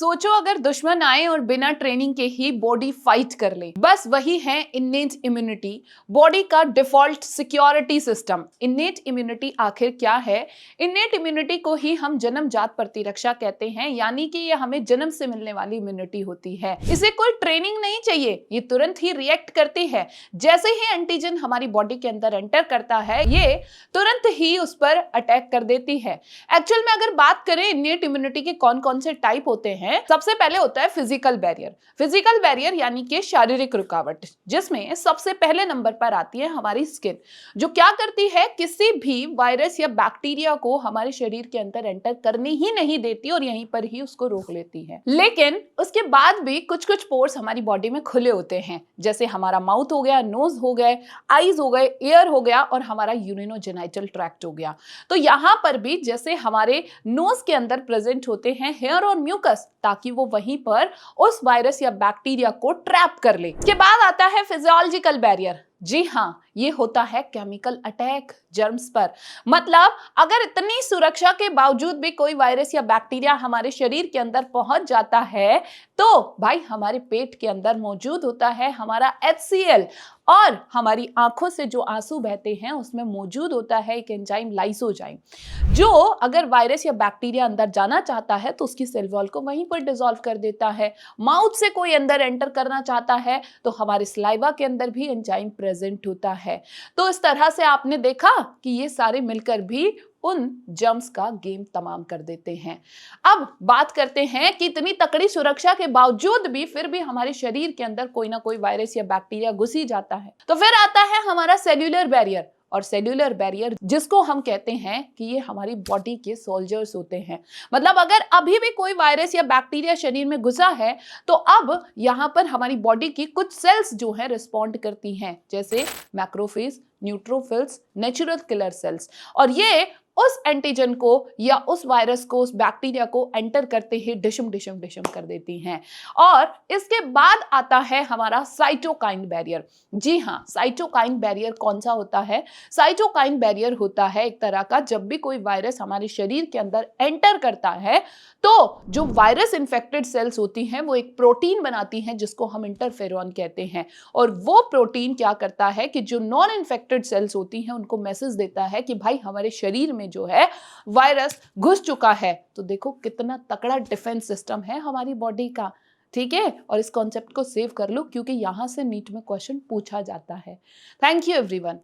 सोचो अगर दुश्मन आए और बिना ट्रेनिंग के ही बॉडी फाइट कर ले। बस वही है इन्नेट इम्यूनिटी, बॉडी का default security system. Innate immunity आखिर क्या है? इन्नेट इम्यूनिटी को ही हम जन्मजात प्रतिरक्षा कहते हैं, यानी कि ये हमें जन्म से मिलने वाली इम्यूनिटी होती है। इसे कोई ट्रेनिंग नहीं चाहिए, ये तुरंत ही रिएक्ट करती है। जैसे ही एंटीजन हमारी बॉडी के अंदर एंटर करता है, ये तुरंत ही उस पर अटैक कर देती है। एक्चुअल में अगर बात करें इन्नेट इम्यूनिटी के कौन कौन से टाइप होते हैं, सबसे पहले होता है फिजिकल बैरियर। फिजिकल बैरियर यानी कि शारीरिक रुकावट, जिसमें सबसे पहले नंबर पर आती है हमारी स्किन, जो क्या करती है, किसी भी वायरस या बैक्टीरिया को हमारे शरीर के अंदर एंटर करने ही नहीं देती और यहीं पर ही उसको रोक लेती है। लेकिन उसके बाद भी कुछ कुछ पोर्स हमारी बॉडी में खुले होते हैं, जैसे हमारा माउथ हो गया, नोज हो गए, आईज हो गए, ईयर हो गया और हमारा यूरिनोजेनाइटल ट्रैक्ट हो गया। तो यहां पर भी जैसे हमारे नोज के अंदर प्रेजेंट होते हैं हेयर और म्यूकस, ताकि वो वहीं पर उस वायरस या बैक्टीरिया को ट्रैप कर ले। इसके बाद आता है फिजियोलॉजिकल बैरियर। जी हाँ, ये होता है केमिकल अटैक जर्म्स पर। मतलब अगर इतनी सुरक्षा के बावजूद भी कोई वायरस या बैक्टीरिया हमारे शरीर के अंदर पहुंच जाता है, तो भाई हमारे पेट के अंदर मौजूद होता है हमारा HCl, और हमारी आंखों से जो आंसू बहते हैं उसमें मौजूद होता है एक एंजाइम लाइसोजाइम, जो अगर वायरस या बैक्टीरिया अंदर जाना चाहता है तो उसकी सेल वॉल को वहीं पर डिसॉल्व कर देता है। माउथ से कोई अंदर एंटर करना चाहता है तो हमारे सलाइवा के अंदर भी एंजाइम प्रेजेंट होता है। तो इस तरह से आपने देखा कि ये सारे मिलकर भी उन जर्म्स का गेम तमाम कर देते हैं। अब बात करते हैं कि इतनी तकड़ी सुरक्षा के बावजूद भी फिर भी हमारे शरीर के अंदर कोई ना कोई वायरस या बैक्टीरिया घुस ही जाता है। तो फिर आता है हमारा सेल्यूलर बैरियर। और सेल्यूलर बैरियर जिसको हम कहते हैं कि ये हमारी बॉडी के सोल्जर्स होते हैं। मतलब अगर अभी भी कोई वायरस या बैक्टीरिया शरीर में घुसा है तो अब यहां पर हमारी बॉडी की कुछ सेल्स जो है रिस्पॉन्ड करती हैं, जैसे macrophage, neutrophils, natural killer cells, और ये उस एंटीजन को या उस वायरस को, उस बैक्टीरिया को एंटर करते ही डिशम डिशम डिशम कर देती हैं। और इसके बाद आता है हमारा साइटोकाइन बैरियर। जी हाँ, साइटोकाइन बैरियर कौन सा होता है? साइटोकाइन बैरियर होता है एक तरह का, जब भी कोई वायरस हमारे शरीर के अंदर एंटर करता है तो जो वायरस इन्फेक्टेड सेल्स होती हैं वो एक प्रोटीन बनाती हैं जिसको हम इंटरफेरॉन कहते हैं, और वो प्रोटीन क्या करता है कि जो नॉन इन्फेक्टेड सेल्स होती हैं उनको मैसेज देता है कि भाई हमारे शरीर में जो है वायरस घुस चुका है। तो देखो कितना तगड़ा डिफेंस सिस्टम है हमारी बॉडी का। ठीक है, और इस कॉन्सेप्ट को सेव कर लो क्योंकि यहां से नीट में क्वेश्चन पूछा जाता है। Thank you everyone.